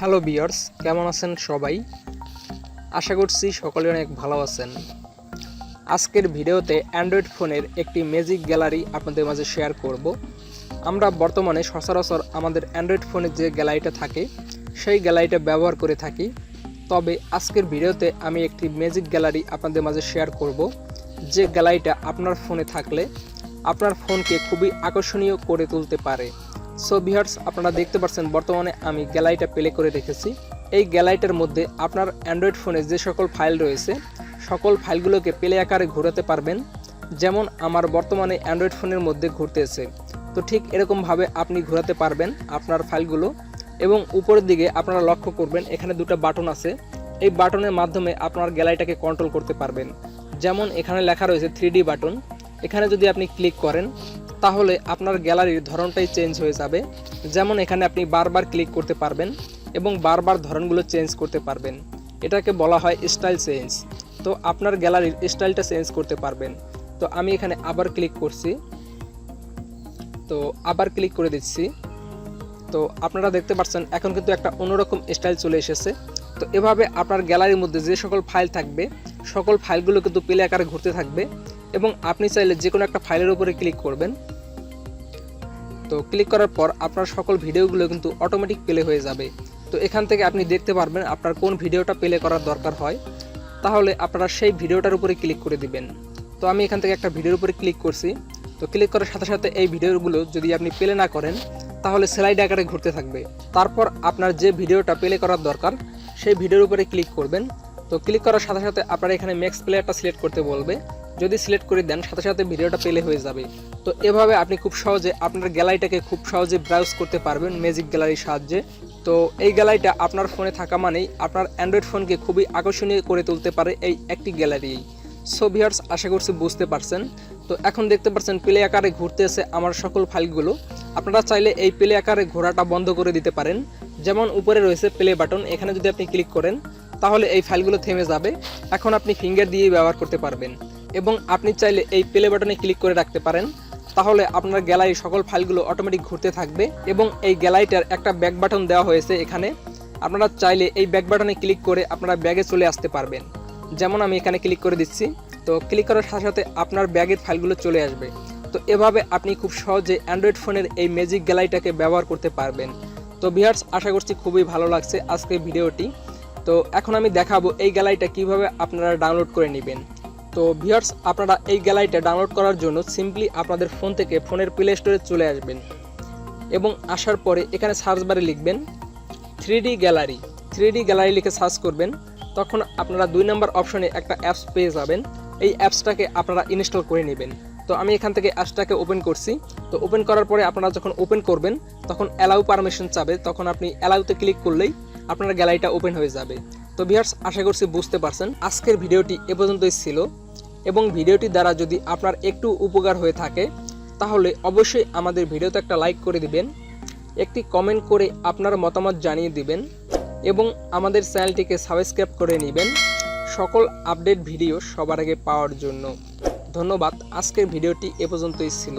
Hello viewers, কেমন আছেন সবাই? আশা করছি সকলে অনেক ভালো আছেন। আজকের ভিডিওতে অ্যান্ড্রয়েড ফোনের একটি ম্যাজিক গ্যালারি আপনাদের মাঝে শেয়ার করব। আমরা বর্তমানে সচরাচর আমাদের অ্যান্ড্রয়েড ফোনের যে গ্যালারিটা থাকে সেই গ্যালারিটা ব্যবহার করে থাকি। তবে আজকের ভিডিওতে আমি একটি ম্যাজিক গ্যালারি আপনাদের মাঝে শেয়ার করব, যে গ্যালারিটা আপনার ফোনে থাকলে আপনার ফোনকে খুবই আকর্ষণীয় করে তুলতে পারে। সো ভিউয়ার্স, আপনারা দেখতে পাচ্ছেন বর্তমানে আমি গ্যালারিটা প্লে করে রেখেছি। এই গ্যালারিটার মধ্যে আপনার অ্যান্ড্রয়েড ফোনে যে সকল ফাইল রয়েছে সকল ফাইলগুলোকে প্লে আকারে ঘোরাতে পারবেন, যেমন আমার বর্তমানে অ্যান্ড্রয়েড ফোনের মধ্যে ঘুরতেছে। তো ঠিক এরকমভাবে আপনি ঘোরাতে পারবেন আপনার ফাইলগুলো। এবং উপরের দিকে আপনারা লক্ষ্য করবেন এখানে দুটো বাটন আছে। এই বাটনের মাধ্যমে আপনার গ্যালারিটাকে কন্ট্রোল করতে পারবেন। যেমন এখানে লেখা রয়েছে 3D বাটন। এখানে যদি আপনি ক্লিক করেন তাহলে আপনার গ্যালারির ধরনটাই চেঞ্জ হয়ে যাবে। যেমন এখানে আপনি বারবার ক্লিক করতে পারবেন এবং বারবার ধরনগুলো চেঞ্জ করতে পারবেন। এটাকে বলা হয় স্টাইল চেঞ্জ। তো আপনার গ্যালারির স্টাইলটা চেঞ্জ করতে পারবেন। তো আমি এখানে আবার ক্লিক করছি, তো আবার ক্লিক করে দিচ্ছি। তো আপনারা দেখতে পাচ্ছেন এখন কিন্তু একটা অন্যরকম স্টাইল চলে এসেছে। তো এভাবে আপনার গ্যালারির মধ্যে যে সকল ফাইল থাকবে সকল ফাইলগুলো কিন্তু প্লে আকারে ঘুরতে থাকবে এবং আপনি চাইলে যে কোনো একটা ফাইলের উপরে ক্লিক করবেন। তো ক্লিক করার পর আপনার সকল ভিডিওগুলো কিন্তু অটোমেটিক প্লে হয়ে যাবে। তো এখান থেকে আপনি দেখতে পারবেন আপনার কোন ভিডিওটা প্লে করার দরকার হয়, তাহলে আপনারা সেই ভিডিওটার উপরে ক্লিক করে দিবেন। তো আমি এখান থেকে একটা ভিডিওর উপরে ক্লিক করছি। তো ক্লিক করার সাথে সাথে এই ভিডিওগুলো যদি আপনি প্লে না করেন তাহলে স্লাইড আকারে ঘুরতে থাকবে। তারপর আপনার যে ভিডিওটা প্লে করার দরকার সেই ভিডিওর উপরে ক্লিক করবেন। তো ক্লিক করার সাথে সাথে আপনারা এখানে ম্যাক্স প্লেয়ারটা সিলেক্ট করতে বলবে। যদি সিলেক্ট করে দেন সাথে সাথে ভিডিওটা প্লে হয়ে যাবে। তো এভাবে আপনি খুব সহজে আপনার গ্যালারিটাকে খুব সহজে ব্রাউজ করতে পারবেন ম্যাজিক গ্যালারির সাহায্যে। তো এই গ্যালারিটা আপনার ফোনে থাকা মানেই আপনার অ্যান্ড্রয়েড ফোনকে খুবই আকর্ষণীয় করে তুলতে পারে এই একটি গ্যালারি। সো ভিউয়ার্স, আশা করছি বুঝতে পারছেন। তো এখন দেখতে পাচ্ছেন প্লে আকারে ঘুরতেছে আমার সকল ফাইলগুলো। আপনারা চাইলে এই প্লে আকারে ঘোরাটা বন্ধ করে দিতে পারেন। যেমন উপরে রয়েছে প্লে বাটন, এখানে যদি আপনি ক্লিক করেন তাহলে এই ফাইলগুলো থেমে যাবে। এখন আপনি ফিঙ্গার দিয়েই ব্যবহার করতে পারবেন এবং আপনি চাইলে এই প্লে বাটনে ক্লিক করে রাখতে পারেন। তাহলে আপনার গ্যালারির সকল ফাইলগুলো অটোমেটিক ঘুরতে থাকবে। এবং এই গ্যালারিটার একটা ব্যাক বাটন দেওয়া হয়েছে এখানে। আপনারা চাইলে এই ব্যাক বাটনে ক্লিক করে আপনারা ব্যাগে চলে আসতে পারবেন। যেমন আমি এখানে ক্লিক করে দিচ্ছি। তো ক্লিক করার সাথে সাথে আপনার ব্যাগের ফাইলগুলো চলে আসবে। তো এভাবে আপনি খুব সহজে অ্যান্ড্রয়েড ফোনের এই ম্যাজিক গ্যালারিটাকে ব্যবহার করতে পারবেন। তো ভিউয়ার্স, আশা করছি খুবই ভালো লাগছে আজকের ভিডিওটি। তো এখন আমি দেখাবো এই গ্যালারিটা কিভাবে আপনারা ডাউনলোড করে নেবেন। তো ভিউয়ার্স, আপনারা এই গ্যালারিটা ডাউনলোড করার জন্য সিম্পলি আপনাদের ফোন থেকে ফোনের প্লে স্টোরে চলে আসবেন এবং আসার পরে এখানে সার্চ বারে লিখবেন 3D গ্যালারি। 3D গ্যালারি লিখে সার্চ করবেন। তখন আপনারা 2 নম্বর অপশনে একটা অ্যাপস পেয়ে যাবেন। এই অ্যাপসটাকে আপনারা ইনস্টল করে নেবেন। তো আমি এখান থেকে অ্যাপসটাকে ওপেন করছি। তো ওপেন করার পরে আপনারা যখন ওপেন করবেন তখন অ্যালাউ পারমিশন চাবে, তখন আপনি অ্যালাউতে ক্লিক করলেই আপনার গ্যালারিটা ওপেন হয়ে যাবে। তো ভিউয়ার্স, আশা করছি বুঝতে পারছেন। আজকের ভিডিওটি এ পর্যন্তই ছিল এবং ভিডিওটি দ্বারা যদি আপনার একটু উপকার হয়ে থাকে তাহলে অবশ্যই আমাদের ভিডিওতে একটা লাইক করে দিবেন, একটি কমেন্ট করে আপনার মতামত জানিয়ে দিবেন এবং আমাদের চ্যানেলটিকে সাবস্ক্রাইব করে নেবেন সকল আপডেট ভিডিও সবার আগে পাওয়ার জন্য। ধন্যবাদ। আজকের ভিডিওটি এ পর্যন্তই ছিল।